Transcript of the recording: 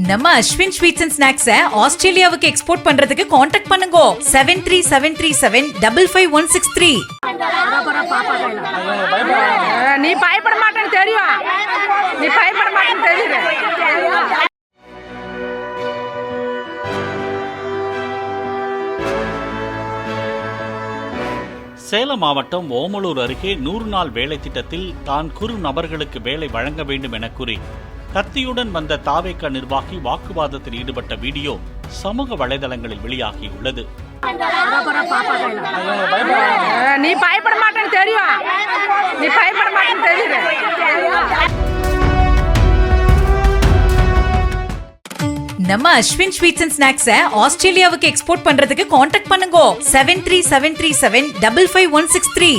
நம்ம Ashwin sweets and snacks ஆஸ்திரேலியாவுக்கு export பண்றதுக்கு கான்டாக்ட் பண்ணுங்க 7373755163. நீ பயப்பட மாட்டேன்னு தெரியும். நீ பயப்பட மாட்டேன்னு தெரியுது. சேலம் மாவட்டம் ஓமலூர் அருகே 100 நாள் வேலை திட்டத்தில் தான் குறு நபர்களுக்கு வேலை வழங்க வேண்டும் என கூறி கத்தியுடன் வந்த தாவேகா நிர்வாகி வாக்குவாதத்தில் ஈடுபட்ட வீடியோ சமூக வலைதளங்களில் வெளியாகியுள்ளது. நீ பயப்பட மாட்டேன்னு தெரியும். நீ பயப்பட மாட்டேன்னு தெரியுது. நம்ம அஸ்வின் ஸ்வீட்ஸ் அண்ட் ஸ்நாக்ஸ் ஆஸ்திரேலியாவுக்கு எக்ஸ்போர்ட் பண்றதுக்கு கான்டாக்ட் பண்ணுங்க 7373755163.